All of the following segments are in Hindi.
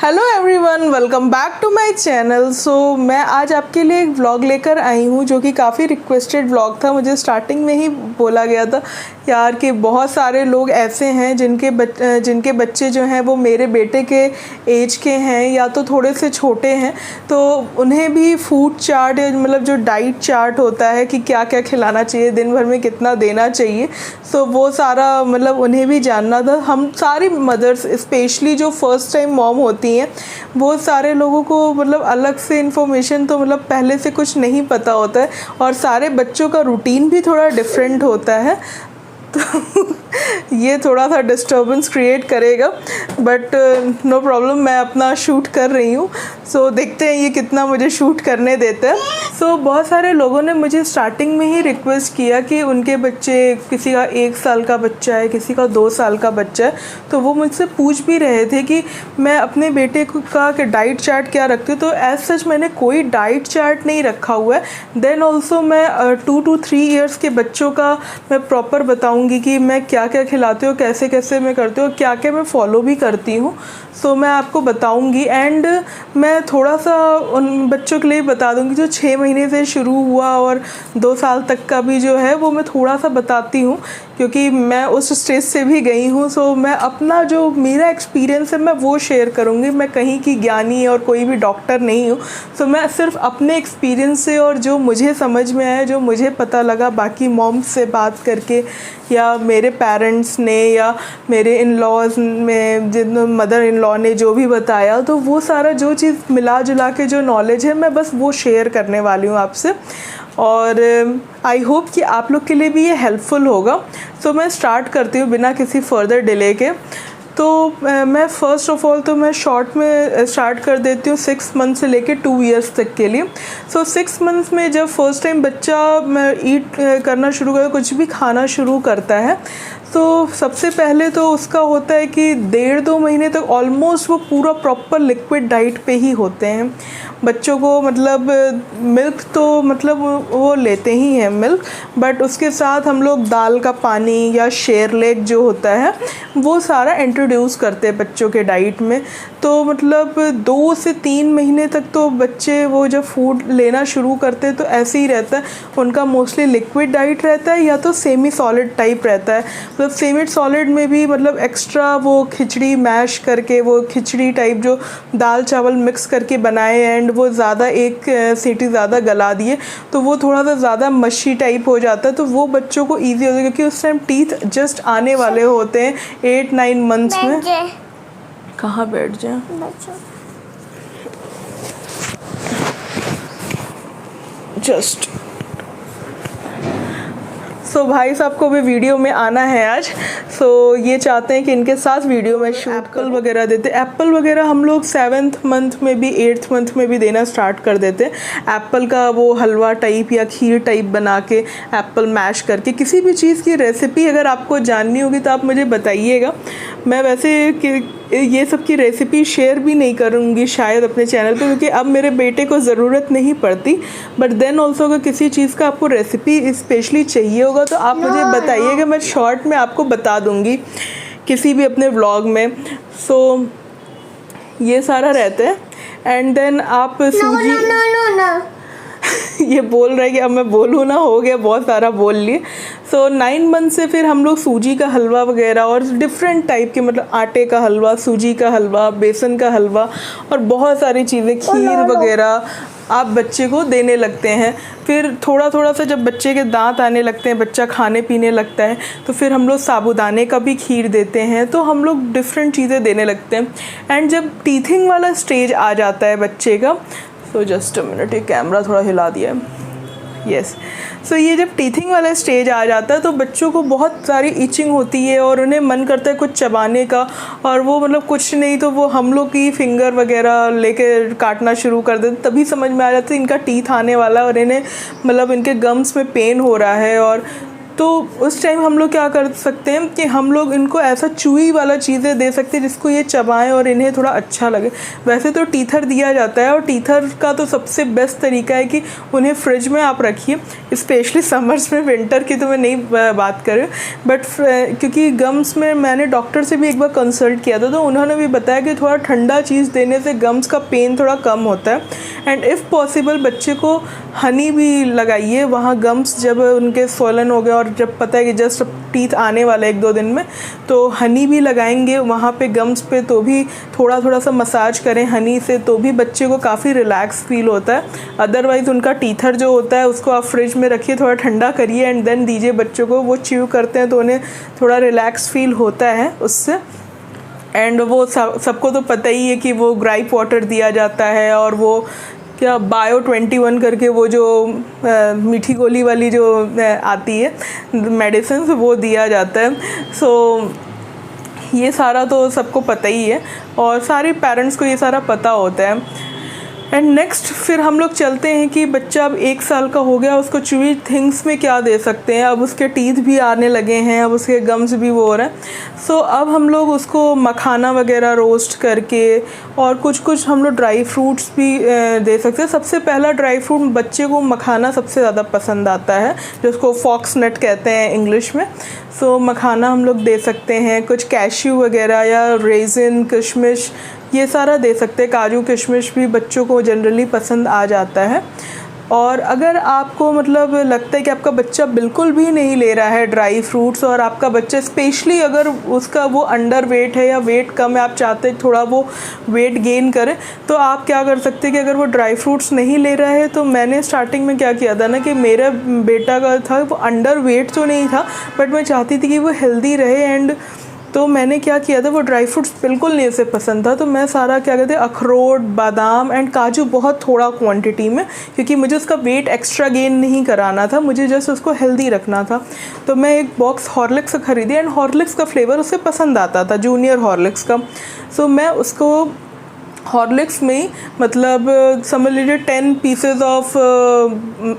Hello everyone, welcome back to my channel. So मैं आज आपके लिए एक व्लॉग लेकर आई हूँ जो कि काफ़ी रिक्वेस्टेड व्लॉग था। मुझे स्टार्टिंग में ही बोला गया था यार कि बहुत सारे लोग ऐसे हैं जिनके बच्चे जो हैं वो मेरे बेटे के एज के हैं या तो थोड़े से छोटे हैं, तो उन्हें भी फूड चार्ट मतलब जो डाइट चार्ट होता है कि क्या क्या खिलाना चाहिए, दिन भर में कितना देना चाहिए, सो वो सारा मतलब उन्हें भी जानना था। हम सारी मदर्स स्पेशली जो फर्स्ट टाइम मॉम होती हैं, बहुत सारे लोगों को मतलब अलग से इन्फॉर्मेशन तो मतलब पहले से कुछ नहीं पता होता है और सारे बच्चों का रूटीन भी थोड़ा डिफरेंट होता है, तो ये थोड़ा सा डिस्टर्बेंस क्रिएट करेगा, बट नो प्रॉब्लम, मैं अपना शूट कर रही हूँ। सो देखते हैं ये कितना मुझे शूट करने देते हैं। सो बहुत सारे लोगों ने मुझे स्टार्टिंग में ही रिक्वेस्ट किया कि उनके बच्चे, किसी का 1 साल का बच्चा है, किसी का 2 साल का बच्चा है, तो वो मुझसे पूछ भी रहे थे कि मैं अपने बेटे का डाइट चार्ट क्या रखती हूँ। तो एज सच मैंने कोई डाइट चार्ट नहीं रखा हुआ है। देन ऑल्सो मैं 2 to 3 ईयर्स के बच्चों का मैं प्रॉपर बताऊँगी कि मैं क्या क्या खिलाती हूँ, कैसे कैसे मैं करती हूँ, क्या क्या मैं फॉलो भी करती हूँ। सो मैं आपको बताऊँगी एंड मैं थोड़ा सा उन बच्चों के लिए बता दूँगी जो 6 महीने से शुरू हुआ और 2 साल तक का भी जो है वो मैं थोड़ा सा बताती हूँ, क्योंकि मैं उस स्टेज से भी गई हूँ। सो मैं अपना जो मेरा एक्सपीरियंस है मैं वो शेयर करूँगी। मैं कहीं की ज्ञानी और कोई भी डॉक्टर नहीं हूँ। सो मैं सिर्फ अपने एक्सपीरियंस से और जो मुझे समझ में आया, जो मुझे पता लगा बाकी मॉम्स से बात करके या मेरे पेरेंट्स ने या मेरे इन लॉज में जिन मदर इन लॉ ने जो भी बताया, तो वो सारा जो चीज़ मिला जुला के जो नॉलेज है मैं बस वो शेयर करने वाली हूँ आपसे, और आई होप कि आप लोग के लिए भी ये हेल्पफुल होगा। सो मैं स्टार्ट करती हूँ बिना किसी फर्दर डिले के। तो मैं फ़र्स्ट ऑफ़ ऑल तो मैं शॉर्ट में स्टार्ट कर देती हूँ 6 मंथ से लेके 2 ईयर्स तक के लिए। सो 6 मंथ्स में जब फर्स्ट टाइम बच्चा ईट करना शुरू कर, कुछ भी खाना शुरू करता है, तो सबसे पहले तो उसका होता है कि 1.5-2 महीने तक ऑलमोस्ट वो पूरा प्रॉपर लिक्विड डाइट पे ही होते हैं बच्चों को। मतलब मिल्क तो मतलब वो लेते ही हैं मिल्क, बट उसके साथ हम लोग दाल का पानी या शेरलेक जो होता है वो सारा इंट्रोड्यूस करते हैं बच्चों के डाइट में। तो मतलब 2 से 3 महीने तक तो बच्चे वो जब फूड लेना शुरू करते हैं तो ऐसे ही रहता है, उनका मोस्टली लिक्विड डाइट रहता है या तो सेमी सॉलिड टाइप रहता है। मतलब सेमी सॉलिड में भी मतलब एक्स्ट्रा वो खिचड़ी मैश करके, वो खिचड़ी टाइप जो दाल चावल मिक्स करके बनाए एंड वो ज़्यादा एक सीटी ज़्यादा गला दिए तो वो थोड़ा सा ज़्यादा मच्छी टाइप हो जाता है, तो वो बच्चों को ईजी होता है क्योंकि उस टाइम टीथ जस्ट आने वाले होते हैं 8-9 मंथ्स में। कहाँ बैठ जाए, जस्ट सो भाई साहब को भी वीडियो में आना है आज। सो ये चाहते हैं कि इनके साथ वीडियो में एप्पल वगैरह देते। एप्पल वगैरह हम लोग 7th मंथ में भी 8th मंथ में भी देना स्टार्ट कर देते हैं। एप्पल का वो हलवा टाइप या खीर टाइप बना के एप्पल मैश करके, किसी भी चीज़ की रेसिपी अगर आपको जाननी होगी तो आप मुझे बताइएगा। मैं वैसे ये सब की रेसिपी शेयर भी नहीं करूँगी शायद अपने चैनल पे, क्योंकि अब मेरे बेटे को ज़रूरत नहीं पड़ती, बट देन ऑल्सो अगर किसी चीज़ का आपको रेसिपी स्पेशली चाहिए होगा तो आप मुझे बताइएगा, मैं शॉर्ट में आपको बता दूँगी किसी भी अपने व्लॉग में। सो ये सारा रहता है एंड देन आप सूजी ये बोल रहे हैं कि अब मैं बोलूँ ना, हो गया बहुत सारा बोल लिए। सो 9 मंथ से फिर हम लोग सूजी का हलवा वगैरह और डिफरेंट टाइप के, मतलब आटे का हलवा, सूजी का हलवा, बेसन का हलवा और बहुत सारी चीज़ें, खीर वगैरह आप बच्चे को देने लगते हैं। फिर थोड़ा थोड़ा सा जब बच्चे के दांत आने लगते हैं, बच्चा खाने पीने लगता है, तो फिर हम लोग साबूदाने का भी खीर देते हैं। तो हम लोग डिफरेंट चीज़ें देने लगते हैं एंड जब टीथिंग वाला स्टेज आ जाता है बच्चे का, तो जस्ट अ मिनट, ये कैमरा थोड़ा हिला दिया है, यस। सो ये जब टीथिंग वाला स्टेज आ जाता है तो बच्चों को बहुत सारी इचिंग होती है और उन्हें मन करता है कुछ चबाने का, और वो मतलब कुछ नहीं तो वो हम लोग की फिंगर वगैरह लेके काटना शुरू कर देते, तभी समझ में आ जाता है इनका टीथ आने वाला और इन्हें मतलब इनके गम्स में पेन हो रहा है। और तो उस टाइम हम लोग क्या कर सकते हैं कि हम लोग इनको ऐसा चूई वाला चीज़ें दे सकते हैं जिसको ये चबाएं और इन्हें थोड़ा अच्छा लगे। वैसे तो टीथर दिया जाता है, और टीथर का तो सबसे बेस्ट तरीका है कि उन्हें फ्रिज में आप रखिए, स्पेशली समर्स में। विंटर की तो मैं नहीं बात कर रही हूँ, बट क्योंकि गम्स में मैंने डॉक्टर से भी एक बार कंसल्ट किया था, तो उन्होंने भी बताया कि थोड़ा ठंडा चीज़ देने से गम्स का पेन थोड़ा कम होता है। एंड इफ़ पॉसिबल बच्चे को हनी भी लगाइए वहाँ गम्स जब उनके स्वॉलन हो गए और जब पता है कि जस्ट टीथ आने वाला है 1-2 दिन में, तो हनी भी लगाएंगे वहाँ पे गम्स पे, तो भी थोड़ा सा मसाज करें हनी से, तो भी बच्चे को काफ़ी रिलैक्स फील होता है। अदरवाइज़ उनका टीथर जो होता है उसको आप फ्रिज में रखिए, थोड़ा ठंडा करिए एंड देन दीजिए बच्चों को। वो च्यू करते हैं तो उन्हें थोड़ा रिलैक्स फील होता है उससे। एंड वो सबको तो पता ही है कि वो ग्राइप वाटर दिया जाता है, और वो क्या बायो 21 करके वो जो मीठी गोली वाली जो आती है मेडिसिन, वो दिया जाता है। सो ये सारा तो सबको पता ही है, और सारे पेरेंट्स को ये सारा पता होता है। एंड नेक्स्ट फिर हम लोग चलते हैं कि बच्चा अब 1 साल का हो गया, उसको च्यूई थिंग्स में क्या दे सकते हैं। अब उसके टीथ भी आने लगे हैं, अब उसके गम्स भी वो हो रहे हैं। सो अब हम लोग उसको मखाना वगैरह रोस्ट करके, और कुछ हम लोग ड्राई फ्रूट्स भी दे सकते हैं। सबसे पहला ड्राई फ्रूट बच्चे को मखाना सबसे ज़्यादा पसंद आता है, जिसको फॉक्स नट कहते हैं इंग्लिश में। सो मखाना हम लोग दे सकते हैं, कुछ कैश्यू वगैरह या रेजिन, किशमिश, ये सारा दे सकते हैं। काजू किशमिश भी बच्चों को जनरली पसंद आ जाता है। और अगर आपको मतलब लगता है कि आपका बच्चा बिल्कुल भी नहीं ले रहा है ड्राई फ्रूट्स, और आपका बच्चा स्पेशली अगर उसका वो अंडर वेट है या वेट कम है, आप चाहते हैं थोड़ा वो वेट गेन करे, तो आप क्या कर सकते हैं कि अगर वो ड्राई फ्रूट्स नहीं ले रहा है, तो मैंने स्टार्टिंग में क्या किया था ना कि मेरा बेटा का था वो अंडर वेट तो नहीं था, बट मैं चाहती थी कि वो हेल्दी रहे। एंड तो मैंने क्या किया था, वो ड्राई फ्रूट्स बिल्कुल नहीं उसे पसंद था, तो मैं सारा क्या कहते हैं अखरोट, बादाम एंड काजू बहुत थोड़ा क्वांटिटी में, क्योंकि मुझे उसका वेट एक्स्ट्रा गेन नहीं कराना था, मुझे जस्ट उसको हेल्दी रखना था। तो मैं एक बॉक्स हॉर्लिक्स का ख़रीदी, एंड हॉर्लिक्स का फ्लेवर उसे पसंद आता था, जूनियर हॉर्लिक्स का। सो मैं उसको हॉर्लिक्स में ही मतलब समझ लीजिए 10 पीसेज ऑफ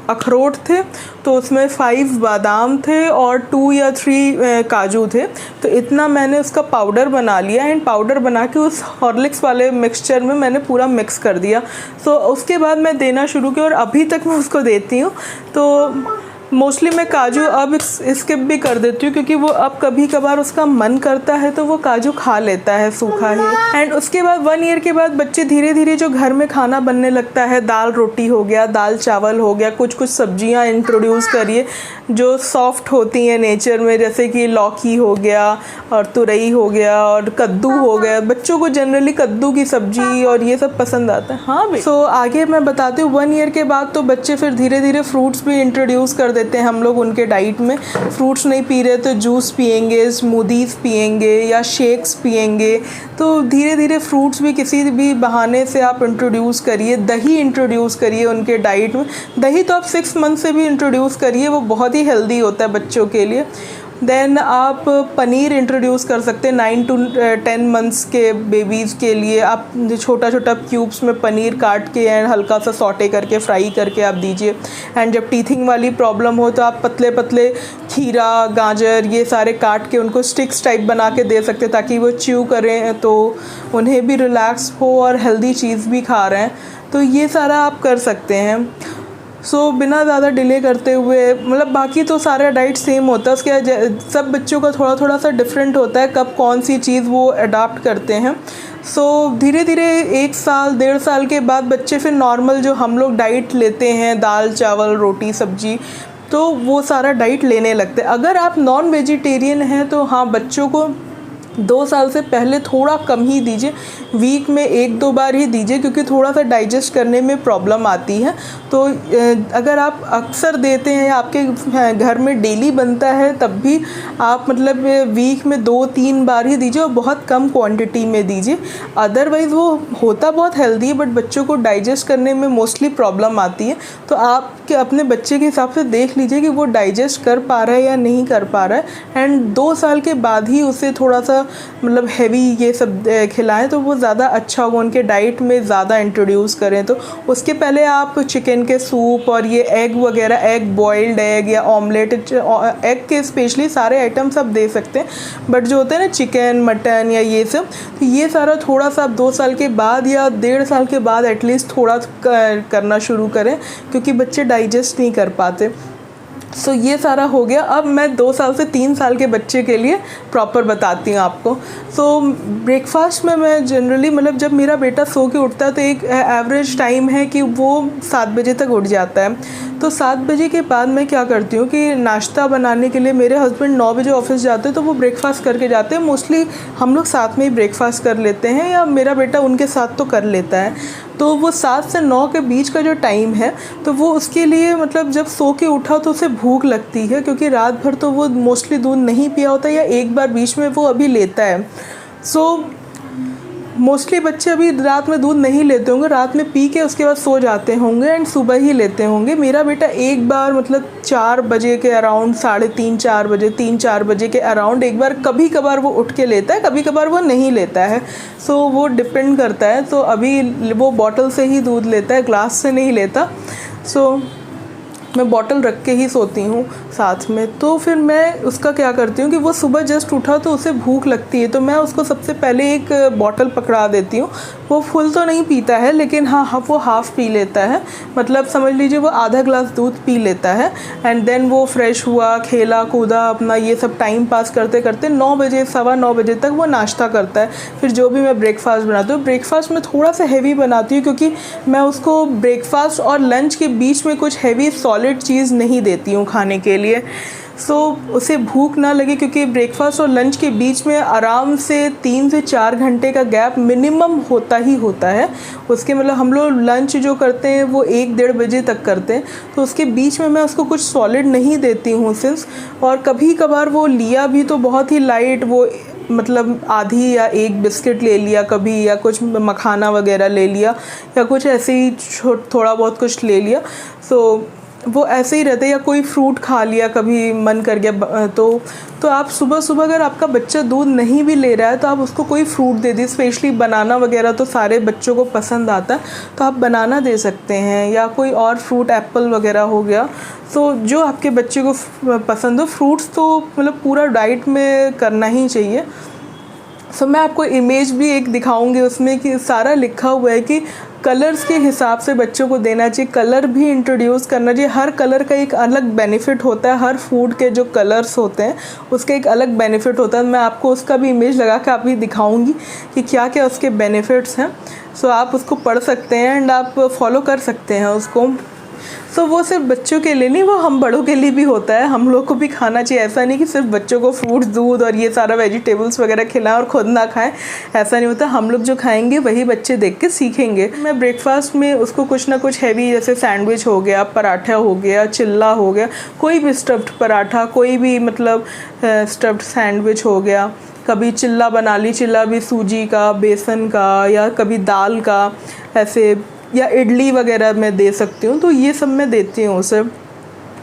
अखरोट थे, तो उसमें 5 बादाम थे और 2 या 3 काजू थे। तो इतना मैंने उसका पाउडर बना लिया, एंड पाउडर बना के उस हॉर्लिक्स वाले मिक्सचर में मैंने पूरा मिक्स कर दिया। सो उसके बाद मैं देना शुरू किया, और अभी तक मैं उसको देती हूँ। तो मोस्टली मैं काजू अब स्किप भी कर देती हूँ, क्योंकि वो अब कभी कभार उसका मन करता है तो वो काजू खा लेता है सूखा ही। एंड उसके बाद 1 ईयर के बाद बच्चे धीरे धीरे जो घर में खाना बनने लगता है, दाल रोटी हो गया, दाल चावल हो गया, कुछ सब्जियाँ इंट्रोड्यूस करिए जो सॉफ्ट होती हैं नेचर में, जैसे कि लौकी हो गया और तुरई हो गया और कद्दू हो गया। बच्चों को जनरली कद्दू की सब्जी और ये सब पसंद आता है। हाँ भाई, सो आगे मैं बताती हूँ 1 ईयर के बाद तो बच्चे फिर धीरे धीरे फ्रूट्स भी इंट्रोड्यूस कर देते हैं हम लोग उनके डाइट में। फ्रूट्स नहीं पी रहे तो जूस पियेंगे, स्मूदीज़ पियेंगे या शेक्स पियेंगे। तो धीरे धीरे फ्रूट्स भी किसी भी बहाने से आप इंट्रोड्यूस करिए। दही इंट्रोड्यूस करिए उनके डाइट में। दही तो आप 6 मंथ से भी इंट्रोड्यूस करिए, वो बहुत ही हेल्दी होता है बच्चों के लिए। देन आप पनीर इंट्रोड्यूस कर सकते हैं 9 to 10 मंथ्स के बेबीज़ के लिए। आप छोटा छोटा क्यूब्स में पनीर काट के एंड हल्का सा सॉटे करके फ्राई करके आप दीजिए। एंड जब टीथिंग वाली प्रॉब्लम हो तो आप पतले पतले खीरा, गाजर ये सारे काट के उनको स्टिक्स टाइप बना के दे सकते हैं, ताकि वो च्यू करें तो उन्हें भी रिलैक्स हो और हेल्दी चीज़ भी खा रहे हैं। तो ये सारा आप कर सकते हैं। सो बिना ज़्यादा डिले करते हुए, मतलब बाकी तो सारा डाइट सेम होता है, उसके सब बच्चों का थोड़ा थोड़ा सा डिफरेंट होता है कब कौन सी चीज़ वो अडॉप्ट करते हैं। सो धीरे धीरे 1 साल 1.5 साल के बाद बच्चे फिर नॉर्मल जो हम लोग डाइट लेते हैं, दाल चावल रोटी सब्जी, तो वो सारा डाइट लेने लगते हैं। अगर आप नॉन वेजिटेरियन हैं तो हाँ, बच्चों को 2 साल से पहले थोड़ा कम ही दीजिए, वीक में 1-2 बार ही दीजिए, क्योंकि थोड़ा सा डाइजेस्ट करने में प्रॉब्लम आती है। तो अगर आप अक्सर देते हैं या आपके घर में डेली बनता है, तब भी आप मतलब वीक में 2-3 बार ही दीजिए और बहुत कम क्वांटिटी में दीजिए। अदरवाइज़ वो होता बहुत हेल्दी है, बट बच्चों को डाइजेस्ट करने में मोस्टली प्रॉब्लम आती है। तो आप अपने बच्चे के हिसाब से देख लीजिए कि वो डाइजेस्ट कर पा रहा है या नहीं कर पा रहा है। एंड 2 साल के बाद ही उसे थोड़ा सा मतलब हैवी ये सब खिलाएं तो वो ज़्यादा अच्छा होगा, उनके डाइट में ज़्यादा इंट्रोड्यूस करें। तो उसके पहले आप चिकन के सूप और ये एग वगैरह, एग बॉइल्ड एग या ऑमलेट, एग के स्पेशली सारे आइटम्स आप दे सकते हैं, बट जो होते हैं ना चिकन मटन या ये सब, तो ये सारा थोड़ा सा आप 2 साल के बाद या 1.5 साल के बाद एटलीस्ट थोड़ा करना शुरू करें, क्योंकि बच्चे डाइजेस्ट नहीं कर पाते। सो ये सारा हो गया। अब मैं 2 साल से 3 साल के बच्चे के लिए प्रॉपर बताती हूँ आपको। सो ब्रेकफास्ट में मैं जनरली, मतलब जब मेरा बेटा सो के उठता है तो एक एवरेज टाइम है कि वो 7 बजे तक उठ जाता है। तो 7 बजे के बाद मैं क्या करती हूँ कि नाश्ता बनाने के लिए, मेरे हस्बैंड 9 बजे ऑफिस जाते हैं तो वो ब्रेकफास्ट करके जाते हैं। मोस्टली हम लोग साथ में ही ब्रेकफास्ट कर लेते हैं, या मेरा बेटा उनके साथ तो कर लेता है। तो वो 7 से 9 के बीच का जो टाइम है, तो वो उसके लिए, मतलब जब सो के उठा तो उसे भूख लगती है, क्योंकि रात भर तो वो मोस्टली दूध नहीं पिया होता, या एक बार बीच में वो अभी लेता है। सो मोस्टली बच्चे अभी रात में दूध नहीं लेते होंगे, रात में पी के उसके बाद सो जाते होंगे एंड सुबह ही लेते होंगे। मेरा बेटा एक बार, मतलब 4 बजे के अराउंड, 3:30 4 बजे, 3-4 बजे के अराउंड एक बार कभी कभार वो उठ के लेता है, कभी कभार वो नहीं लेता है। सो वो डिपेंड करता है। तो अभी वो बॉटल से ही दूध लेता है, ग्लास से नहीं लेता। सो मैं बॉटल रख के ही सोती हूँ साथ में। तो फिर मैं उसका क्या करती हूँ कि वो सुबह जस्ट उठा तो उसे भूख लगती है, तो मैं उसको सबसे पहले एक बॉटल पकड़ा देती हूँ। वो फुल तो नहीं पीता है, लेकिन हाँ वो हाफ़ पी लेता है, मतलब समझ लीजिए वो आधा ग्लास दूध पी लेता है। एंड देन वो फ्रेश हुआ, खेला कूदा अपना, ये सब टाइम पास करते करते 9 बजे 9:15 बजे तक वो नाश्ता करता है। फिर जो भी मैं ब्रेकफास्ट बनाती हूँ, ब्रेकफास्ट में थोड़ा सा हैवी बनाती हूँ, क्योंकि मैं उसको ब्रेकफास्ट और लंच के बीच में कुछ हैवी सॉलिड चीज़ नहीं देती हूँ खाने के लिए। सो उसे भूख ना लगे, क्योंकि ब्रेकफास्ट और लंच के बीच में आराम से 3 से 4 घंटे का गैप मिनिमम होता ही होता है। उसके मतलब हम लोग लंच जो करते हैं वो 1-1:30 बजे तक करते हैं, तो उसके बीच में मैं उसको कुछ सॉलिड नहीं देती हूँ सिर्फ। और कभी कभार वो लिया भी तो बहुत ही लाइट, वो मतलब आधी या एक बिस्किट ले लिया कभी, या कुछ मखाना वगैरह ले लिया, या कुछ ऐसे ही थोड़ा बहुत कुछ ले लिया। सो वो ऐसे ही रहते, या कोई फ्रूट खा लिया कभी मन कर गया। तो आप सुबह सुबह, अगर आपका बच्चा दूध नहीं भी ले रहा है तो आप उसको कोई फ्रूट दे दीजिए। स्पेशली बनाना वगैरह तो सारे बच्चों को पसंद आता है, तो आप बनाना दे सकते हैं, या कोई और फ्रूट, एप्पल वगैरह हो गया। तो जो आपके बच्चे को पसंद हो। फ्रूट्स तो मतलब पूरा डाइट में करना ही चाहिए। सो मैं आपको इमेज भी एक दिखाऊंगी, उसमें कि सारा लिखा हुआ है कि कलर्स के हिसाब से बच्चों को देना चाहिए, कलर भी इंट्रोड्यूस करना चाहिए। हर कलर का एक अलग बेनिफिट होता है, हर फूड के जो कलर्स होते हैं उसका एक अलग बेनिफिट होता है। मैं आपको उसका भी इमेज लगा के अभी दिखाऊंगी कि क्या क्या उसके बेनिफिट्स हैं। सो आप उसको पढ़ सकते हैं एंड आप फॉलो कर सकते हैं उसको। सो वो सिर्फ बच्चों के लिए नहीं, वो हम बड़ों के लिए भी होता है, हम लोग को भी खाना चाहिए। ऐसा नहीं कि सिर्फ बच्चों को फ्रूट्स, दूध और ये सारा वेजिटेबल्स वगैरह खिलाएं और खुद ना खाएं, ऐसा नहीं होता। हम लोग जो खाएंगे वही बच्चे देख के सीखेंगे। मैं ब्रेकफास्ट में उसको कुछ ना कुछ हैवी, जैसे सैंडविच हो गया, पराठा हो गया, चिल्ला हो गया, कोई भी स्टफ्ड पराठा, कोई भी मतलब स्टफ्ड सैंडविच हो गया, कभी चिल्ला बना ली, चिल्ला भी सूजी का, बेसन का, या कभी दाल का, ऐसे, या इडली वगैरह मैं दे सकती हूँ। तो ये सब मैं देती हूँ उसे।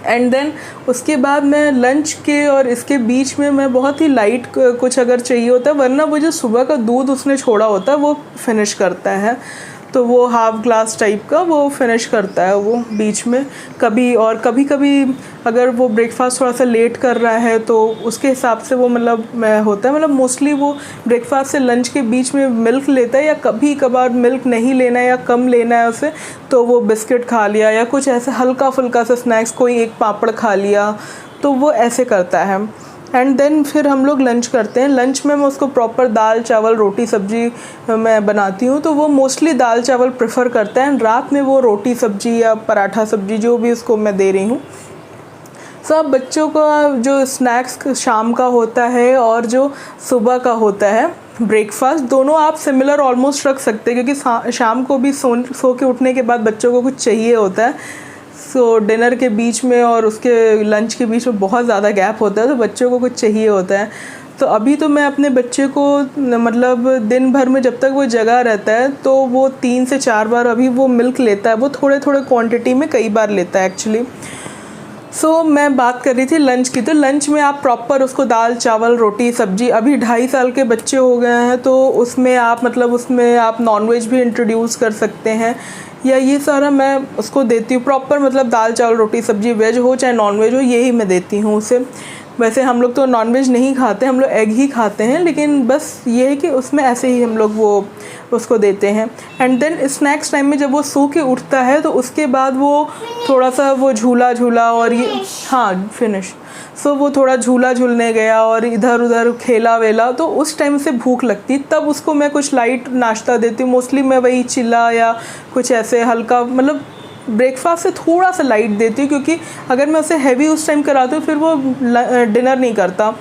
एंड देन उसके बाद मैं लंच के और इसके बीच में मैं बहुत ही लाइट कुछ अगर चाहिए होता है, वरना वो जो सुबह का दूध उसने छोड़ा होता है वो फिनिश करता है। तो वो हाफ ग्लास टाइप का वो फिनिश करता है वो बीच में कभी। और कभी कभी अगर वो ब्रेकफास्ट थोड़ा सा लेट कर रहा है तो उसके हिसाब से वो मतलब होता है, मतलब मोस्टली वो ब्रेकफास्ट से लंच के बीच में मिल्क लेता है, या कभी कभार मिल्क नहीं लेना है या कम लेना है उसे, तो वो बिस्किट खा लिया या कुछ ऐसे हल्का फुल्का सा स्नैक्स, कोई एक पापड़ खा लिया, तो वो ऐसे करता है। एंड देन फिर हम लोग लंच करते हैं। लंच में मैं उसको प्रॉपर दाल चावल रोटी सब्जी मैं बनाती हूँ, तो वो मोस्टली दाल चावल प्रेफर करता है। एंड रात में वो रोटी सब्जी या पराठा सब्जी जो भी उसको मैं दे रही हूँ। सब बच्चों का जो स्नैक्स शाम का होता है और जो सुबह का होता है ब्रेकफास्ट, दोनों आप सिमिलर ऑलमोस्ट रख सकते हैं, क्योंकि शाम को भी सो के उठने के बाद बच्चों को कुछ चाहिए होता है। सो डिनर के बीच में और उसके लंच के बीच में बहुत ज़्यादा गैप होता है, तो बच्चों को कुछ चाहिए होता है। तो अभी तो मैं अपने बच्चे को मतलब दिन भर में जब तक वो जगा रहता है तो वो 3 से 4 बार अभी वो मिल्क लेता है। वो थोड़े थोड़े क्वांटिटी में कई बार लेता है एक्चुअली। मैं बात कर रही थी लंच की। तो लंच में आप प्रॉपर उसको दाल चावल रोटी सब्जी, अभी 2.5 साल के बच्चे हो गए हैं तो उसमें आप मतलब उसमें आप नॉनवेज भी इंट्रोड्यूस कर सकते हैं, या ये सारा मैं उसको देती हूँ प्रॉपर, मतलब दाल चावल रोटी सब्जी, वेज हो चाहे नॉन वेज हो, यही मैं देती हूँ उसे। वैसे हम लोग तो नॉनवेज नहीं खाते, हम लोग एग ही खाते हैं, लेकिन बस ये है कि उसमें ऐसे ही हम लोग वो उसको देते हैं। एंड देन स्नैक्स टाइम में जब वो सो के उठता है तो उसके बाद वो थोड़ा सा वो झूला झूला और ये, हाँ फिनिश, वो थोड़ा झूला झूलने गया और इधर उधर खेला वेला, तो उस टाइम से भूख लगती, तब उसको मैं कुछ लाइट नाश्ता देती हूँ। मोस्टली मैं वही चिल्ला या कुछ ऐसे हल्का, मतलब ब्रेकफास्ट से थोड़ा सा लाइट देती हूँ, क्योंकि अगर मैं उसे हैवी उस टाइम कराती हूँ फिर वो डिनर नहीं करता।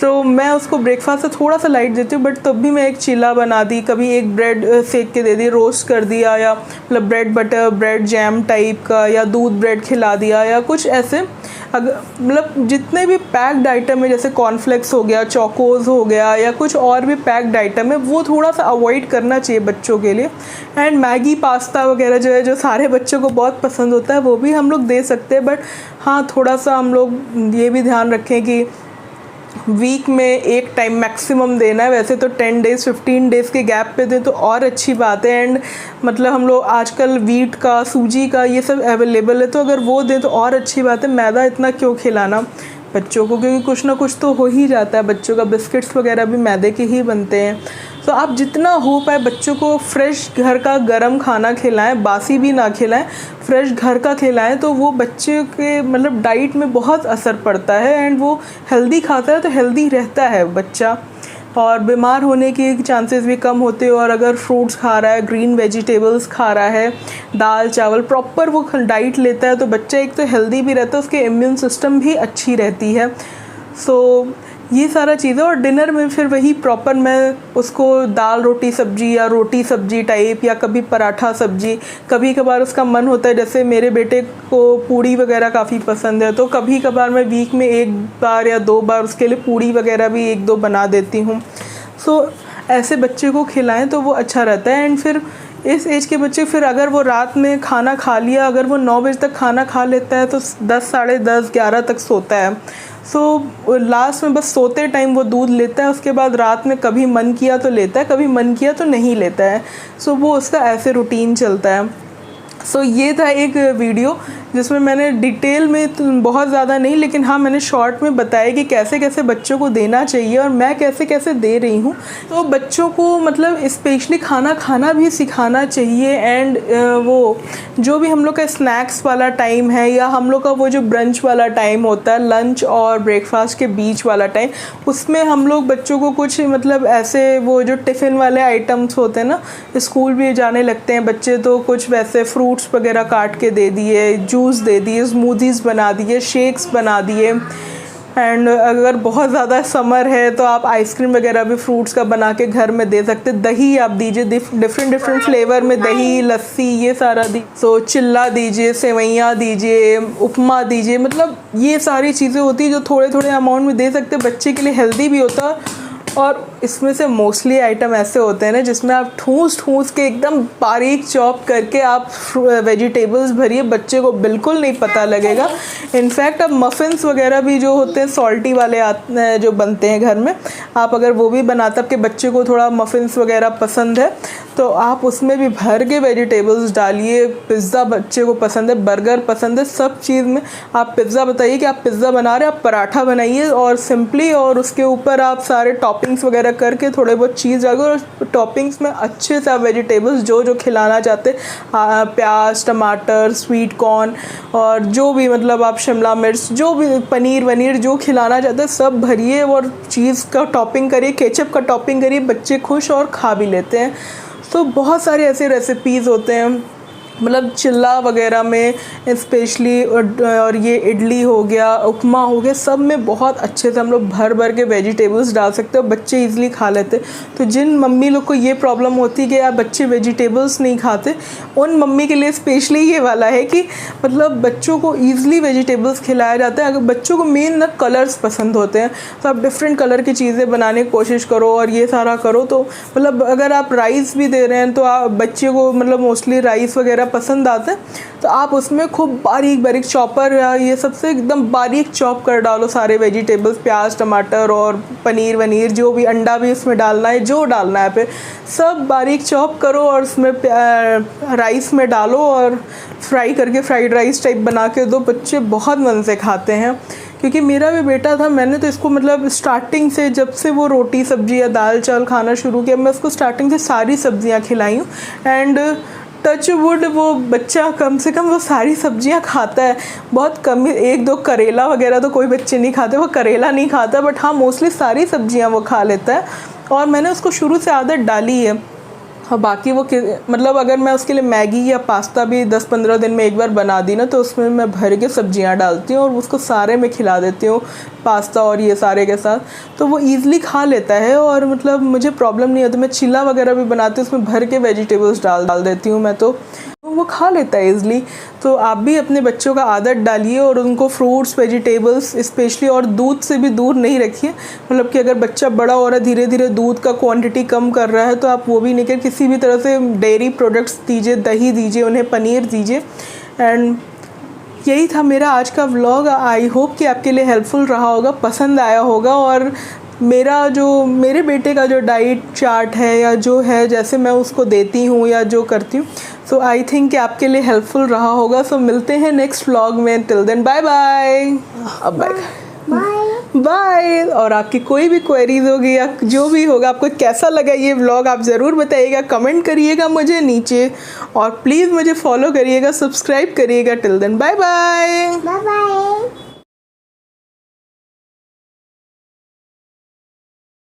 तो मैं उसको ब्रेकफास्ट से थोड़ा सा लाइट देती हूँ, बट तब भी मैं एक चिल्ला बना दी, कभी एक ब्रेड सेक के दे दी, रोस्ट कर दिया, या मतलब bread butter bread jam type का, या दूध ब्रेड खिला दिया, या कुछ ऐसे। अगर मतलब जितने भी पैक्ड आइटम है, जैसे कॉर्नफ्लेक्स हो गया, चोकोज हो गया, या कुछ और भी पैक्ड आइटम है, वो थोड़ा सा अवॉइड करना चाहिए बच्चों के लिए। एंड मैगी पास्ता वगैरह जो है, जो सारे बच्चों को बहुत पसंद होता है, वो भी हम लोग दे सकते हैं। बट हाँ, थोड़ा सा हम लोग ये भी ध्यान रखें कि वीक में एक टाइम मैक्सिमम देना है। वैसे तो 10 डेज़ 15 डेज़ के गैप पे दें तो और अच्छी बात है। एंड मतलब हम लोग आजकल वीट का सूजी का ये सब अवेलेबल है, तो अगर वो दें तो और अच्छी बात है। मैदा इतना क्यों खिलाना बच्चों को, क्योंकि कुछ ना कुछ तो हो ही जाता है बच्चों का। बिस्किट्स वगैरह भी मैदे के ही बनते हैं। तो आप जितना हो पाए बच्चों को फ्रेश घर का गरम खाना खिलाएं, बासी भी ना खिलाएं, फ्रेश घर का खिलाएं, तो वो बच्चे के मतलब डाइट में बहुत असर पड़ता है। एंड वो हेल्दी खाता है तो हेल्दी रहता है बच्चा, और बीमार होने के चांसेस भी कम होते हैं। और अगर फ्रूट्स खा रहा है, ग्रीन वेजिटेबल्स खा रहा है, दाल चावल प्रॉपर वो डाइट लेता है, तो बच्चा एक तो हेल्दी भी रहता है, उसके इम्यून सिस्टम भी अच्छी रहती है। ये सारा चीज़ें। और डिनर में फिर वही प्रॉपर मैं उसको दाल रोटी सब्जी या रोटी सब्जी टाइप, या कभी पराठा सब्जी, कभी कभार उसका मन होता है, जैसे मेरे बेटे को पूड़ी वगैरह काफ़ी पसंद है, तो कभी कभार मैं वीक में 1 बार या 2 बार उसके लिए पूड़ी वगैरह भी 1-2 बना देती हूँ। ऐसे बच्चे को खिलाएं तो वो अच्छा रहता है। एंड फिर इस एज के बच्चे फिर अगर वो रात में खाना खा लिया, अगर वो 9 बजे तक खाना खा लेता है तो 10 साढ़े 10 11 तक सोता है। लास्ट में बस सोते टाइम वो दूध लेता है, उसके बाद रात में कभी मन किया तो लेता है, कभी मन किया तो नहीं लेता है। वो उसका ऐसे रूटीन चलता है। ये था एक वीडियो जिसमें मैंने डिटेल में बहुत ज़्यादा नहीं, लेकिन हाँ मैंने शॉर्ट में बताया कि कैसे कैसे बच्चों को देना चाहिए और मैं कैसे कैसे दे रही हूँ। तो बच्चों को मतलब स्पेशली खाना खाना भी सिखाना चाहिए। एंड वो जो भी हम लोग का स्नैक्स वाला टाइम है, या हम लोग का वो जो ब्रंच वाला टाइम होता है, लंच और ब्रेकफास्ट के बीच वाला टाइम, उसमें हम लोग बच्चों को कुछ मतलब ऐसे वो जो टिफ़िन वाले आइटम्स होते हैं ना, स्कूल भी जाने लगते हैं बच्चे, तो कुछ वैसे फ्रूट्स वगैरह काट के दे दिए, जूस दे दिए, स्मूदीज़ बना दिए, शेक्स बना दिए। एंड अगर बहुत ज़्यादा समर है तो आप आइसक्रीम वगैरह भी फ्रूट्स का बना के घर में दे सकते। दही आप दीजिए, डिफरेंट फ्लेवर में दही, लस्सी, ये सारा चिल्ला दीजिए, सेवैयाँ दीजिए, उपमा दीजिए। मतलब ये सारी चीज़ें होती है जो थोड़े थोड़े अमाउंट में दे सकते, बच्चे के लिए हेल्दी भी होता है। और इसमें से मोस्टली आइटम ऐसे होते हैं ना जिसमें आप ठूस के एकदम बारीक चॉप करके आप वेजिटेबल्स भरिए, बच्चे को बिल्कुल नहीं पता लगेगा। इनफैक्ट अब मफ़िन्स वगैरह भी जो होते हैं सॉल्टी वाले जो बनते हैं घर में, आप अगर वो भी बनाते, आपके बच्चे को थोड़ा मफ़िन्स वगैरह पसंद है तो आप उसमें भी भर के वेजिटेबल्स डालिए। पिज़्ज़ा बच्चे को पसंद है, बर्गर पसंद है, सब चीज़ में आप पिज़्ज़ा बताइए कि आप पिज़्ज़ा बना रहे हैं, आप पराठा बनाइए और सिंपली, और उसके ऊपर आप सारे टॉपिंग्स वगैरह करके थोड़े बहुत चीज़ डालिए, और टॉपिंग्स में अच्छे से आप वेजिटेबल्स जो खिलाना चाहते, प्याज, टमाटर, स्वीट कॉर्न, और जो भी मतलब आप शिमला मिर्च, जो भी पनीर वनीर जो खिलाना चाहते हैं सब भरिए, और चीज़ का टॉपिंग करिए, केचप का टॉपिंग करिए, बच्चे खुश और खा भी लेते हैं। बहुत सारे ऐसे रेसिपीज़ होते हैं, मतलब चिल्ला वगैरह में स्पेशली, और ये इडली हो गया, उपमा हो गया, सब में बहुत अच्छे से हम लोग भर के वेजिटेबल्स डाल सकते हैं और बच्चे इजीली खा लेते। तो जिन मम्मी लोग को ये प्रॉब्लम होती है कि यार बच्चे वेजिटेबल्स नहीं खाते, उन मम्मी के लिए स्पेशली ये वाला है कि मतलब बच्चों को ईज़िली वेजिटेबल्स खिलाया जाता है। अगर बच्चों को मेन ना कलर्स पसंद होते हैं तो आप डिफरेंट कलर की चीज़ें बनाने की कोशिश करो और ये सारा करो। तो मतलब अगर आप राइस भी दे रहे हैं तो आप बच्चे को मतलब मोस्टली राइस वगैरह पसंद आते हैं, तो आप उसमें खूब बारीक बारीक चॉपर या ये सबसे एकदम बारीक चॉप कर डालो सारे वेजिटेबल्स, प्याज टमाटर और पनीर वनीर जो भी, अंडा भी उसमें डालना है, जो डालना है, फिर सब बारीक चॉप करो और उसमें राइस में डालो और फ्राई करके फ्राइड राइस टाइप बना के दो। बच्चे बहुत मन से खाते हैं, क्योंकि मेरा भी बेटा था, मैंने तो इसको मतलब स्टार्टिंग से, जब से वो रोटी सब्जी या दाल चावल खाना शुरू किया, मैं उसको स्टार्टिंग से सारी सब्जियां खिलाई हूँ। एंड टच वुड वो बच्चा कम से कम वो सारी सब्जियां खाता है। बहुत कम, एक दो करेला वगैरह तो कोई बच्चे नहीं खाते, वो करेला नहीं खाता, बट हाँ मोस्टली सारी सब्जियां वो खा लेता है। और मैंने उसको शुरू से आदत डाली है। और बाकी वो मतलब अगर मैं उसके लिए मैगी या पास्ता भी 10-15 दिन में एक बार बना दी ना, तो उसमें मैं भर के सब्जियां डालती हूँ और उसको सारे में खिला देती हूँ, पास्ता और ये सारे के साथ, तो वो ईज़िली खा लेता है और मतलब मुझे प्रॉब्लम नहीं होती। मैं चिल्ला वगैरह भी बनाती हूँ, उसमें भर के वेजिटेबल्स डाल देती हूँ मैं, तो वो खा लेता है ईज़िली। तो आप भी अपने बच्चों का आदत डालिए और उनको फ्रूट्स वेजिटेबल्स स्पेशली, और दूध से भी दूर नहीं रखिए। मतलब कि अगर बच्चा बड़ा हो रहा है, धीरे धीरे दूध का क्वांटिटी कम कर रहा है, तो आप वो भी नहीं कर, किसी भी तरह से डेयरी प्रोडक्ट्स दीजिए, दही दीजिए उन्हें, पनीर दीजिए। एंड यही था मेरा आज का व्लॉग। आई होप कि आपके लिए हेल्पफुल रहा होगा, पसंद आया होगा। और मेरे बेटे का जो डाइट चार्ट है या जो है, जैसे मैं उसको देती हूँ या जो करती हूँ, सो आई थिंक कि आपके लिए हेल्पफुल रहा होगा। सो मिलते हैं नेक्स्ट व्लॉग में, टिल देन बाय बाय। अब बाय बाय। और आपकी कोई भी क्वेरीज होगी या जो भी होगा, आपको कैसा लगा ये व्लॉग आप ज़रूर बताइएगा, कमेंट करिएगा मुझे नीचे, और प्लीज़ मुझे फॉलो करिएगा, सब्सक्राइब करिएगा। Till then bye bye.